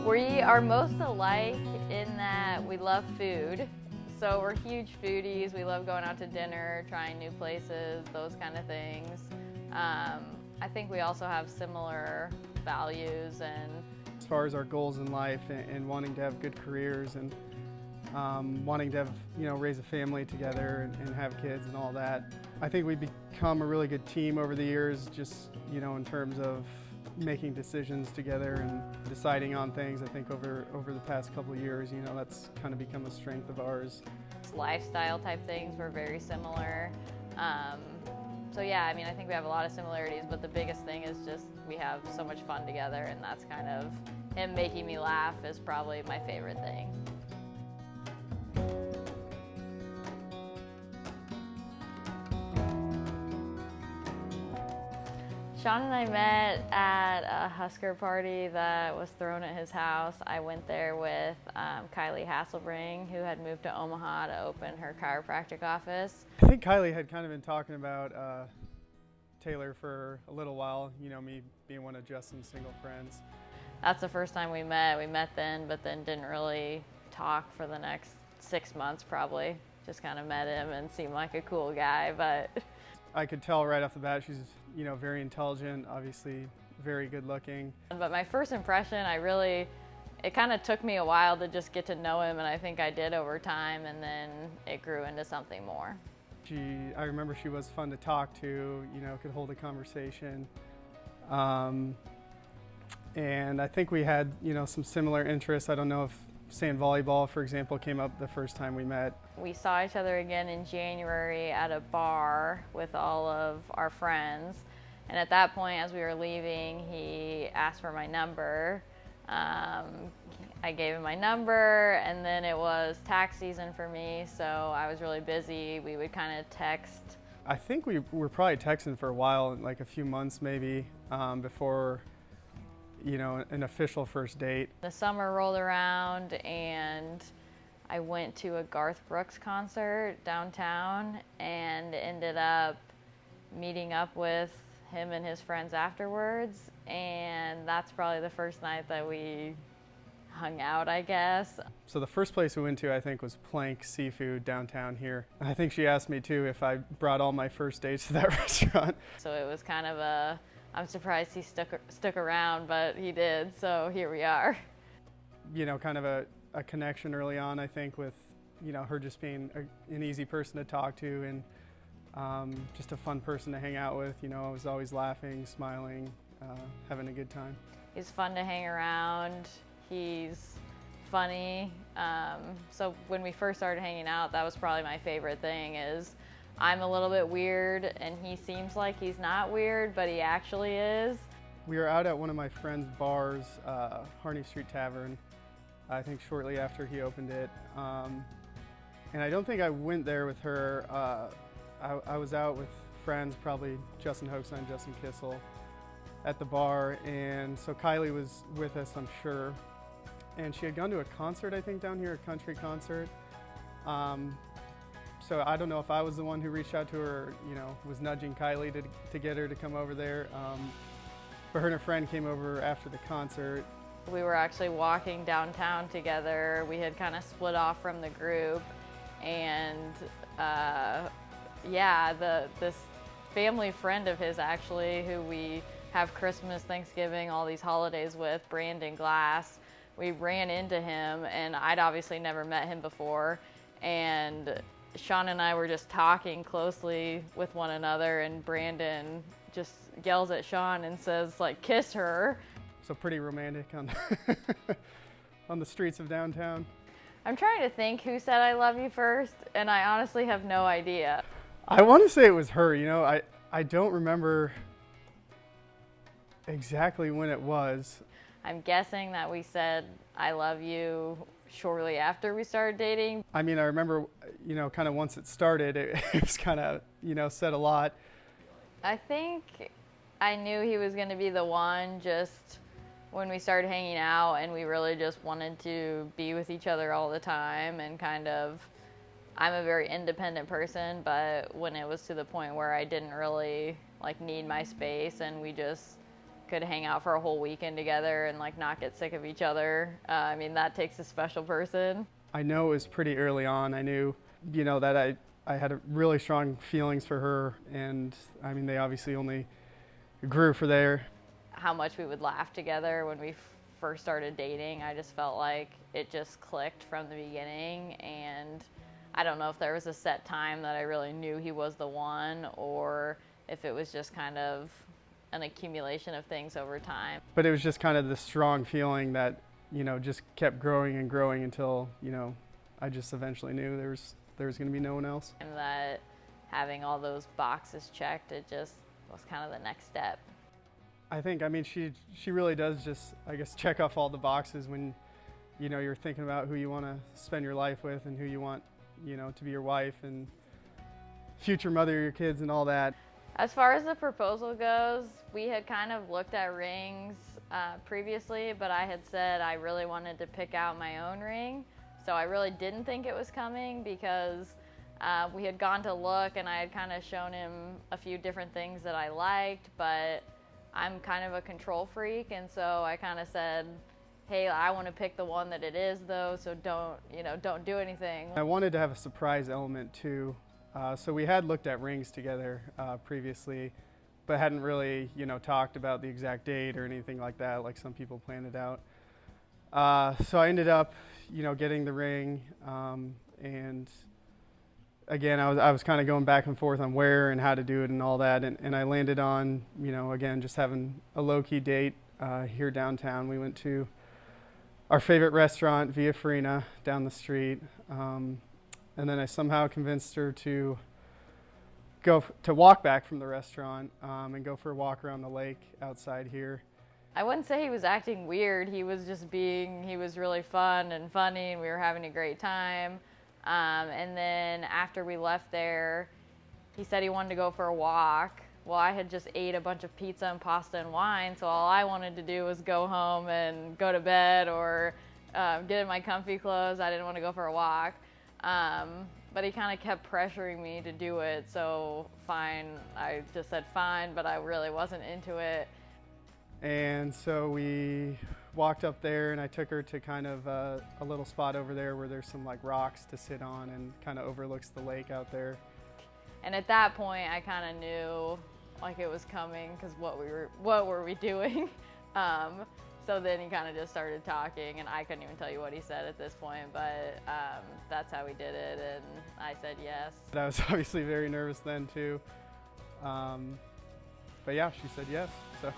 We are most alike in that we love food. So we're huge foodies. We love going out to dinner, trying new places, those kind of things. I think we also have similar values and as far as our goals in life and wanting to have good careers and wanting to have, raise a family together and have kids and all that. I think we've become a really good team over the years, just, in terms of making decisions together and deciding on things. I think over the past couple of years, that's kind of become a strength of ours. lifestyle type things were very similar. So yeah, I think we have a lot of similarities, but the biggest thing is just we have so much fun together, and that's kind of him making me laugh is probably my favorite thing. Sean and I met at a Husker party that was thrown at his house. I went there with Kylie Hasselbring, who had moved to Omaha to open her chiropractic office. I think Kylie had kind of been talking about Taylor for a little while, me being one of Justin's single friends. That's the first time we met. We met then, but then didn't really talk for the next 6 months probably. Just kind of met him and seemed like a cool guy, but I could tell right off the bat she's, very intelligent, obviously very good looking. But my first impression, it kind of took me a while to just get to know him, and I think I did over time, and then it grew into something more. I remember she was fun to talk to, could hold a conversation. And I think we had, some similar interests. I don't know if sand volleyball, for example, came up the first time we met. We saw each other again in January at a bar with all of our friends. And at that point, as we were leaving, he asked for my number. I gave him my number, and then it was tax season for me, so I was really busy. We would kind of text. I think we were probably texting for a while, like a few months maybe, before an official first date. The summer rolled around and I went to a Garth Brooks concert downtown and ended up meeting up with him and his friends afterwards, and that's probably the first night that we hung out, I guess. So the first place we went to, I think, was Plank Seafood downtown here. I think she asked me too if I brought all my first dates to that restaurant. So it was kind of I'm surprised he stuck around, but he did, so here we are. Kind of a connection early on, I think, with, her just being an easy person to talk to and just a fun person to hang out with. I was always laughing, smiling, having a good time. He's fun to hang around. He's funny. So when we first started hanging out, that was probably my favorite thing is I'm a little bit weird, and he seems like he's not weird, but he actually is. We were out at one of my friend's bars, Harney Street Tavern, I think shortly after he opened it. And I don't think I went there with her. I was out with friends, probably Justin Hoaxon and Justin Kissel, at the bar, and so Kylie was with us, I'm sure. And she had gone to a concert, I think, down here, a country concert. So I don't know if I was the one who reached out to her, or, was nudging Kylie to get her to come over there. But her and a friend came over after the concert. We were actually walking downtown together. We had kind of split off from the group, and this family friend of his actually, who we have Christmas, Thanksgiving, all these holidays with, Brandon Glass, we ran into him, and I'd obviously never met him before, and Sean and I were just talking closely with one another, and Brandon just yells at Sean and says, like, kiss her. So pretty romantic on on the streets of downtown. I'm trying to think who said I love you first, and I honestly have no idea. I want to say it was her, I don't remember exactly when it was. I'm guessing that we said I love you shortly after we started dating. I remember, kind of once it started, it was kind of, said a lot. I think I knew he was going to be the one just when we started hanging out, and we really just wanted to be with each other all the time, and kind of, I'm a very independent person, but when it was to the point where I didn't really need my space, and we just could hang out for a whole weekend together and like not get sick of each other. I mean, that takes a special person. I know it was pretty early on. I knew, that I had a really strong feelings for her, and I mean, they obviously only grew for there. How much we would laugh together when we first started dating. I just felt like it just clicked from the beginning, and I don't know if there was a set time that I really knew he was the one, or if it was just kind of an accumulation of things over time. But it was just kind of the strong feeling that, just kept growing and growing until, I just eventually knew there was going to be no one else. And that having all those boxes checked, it just was kind of the next step. I think, she really does just, I guess, check off all the boxes when, you're thinking about who you want to spend your life with and who you want, to be your wife and future mother of your kids and all that. As far as the proposal goes, we had kind of looked at rings previously, but I had said I really wanted to pick out my own ring. So I really didn't think it was coming because we had gone to look and I had kind of shown him a few different things that I liked, but I'm kind of a control freak, and so I kind of said, hey, I want to pick the one that it is though, so don't do anything. I wanted to have a surprise element too. So we had looked at rings together previously, but hadn't really, talked about the exact date or anything like that, like some people planned it out. So I ended up, getting the ring, and again, I was kind of going back and forth on where and how to do it and all that, and I landed on, again, just having a low-key date here downtown. We went to our favorite restaurant, Via Farina, down the street, and then I somehow convinced her to walk back from the restaurant and go for a walk around the lake outside here. I wouldn't say he was acting weird. He was really fun and funny, and we were having a great time. And then after we left there, he said he wanted to go for a walk. Well, I had just ate a bunch of pizza and pasta and wine, so all I wanted to do was go home and go to bed or get in my comfy clothes. I didn't want to go for a walk. But he kind of kept pressuring me to do it, so fine. I just said fine, but I really wasn't into it. And so we walked up there, and I took her to kind of a little spot over there where there's some like rocks to sit on and kind of overlooks the lake out there. And at that point, I kind of knew like it was coming because what were we doing? So then he kind of just started talking, and I couldn't even tell you what he said at this point, but that's how we did it, and I said yes. I was obviously very nervous then too, but yeah, she said yes, so.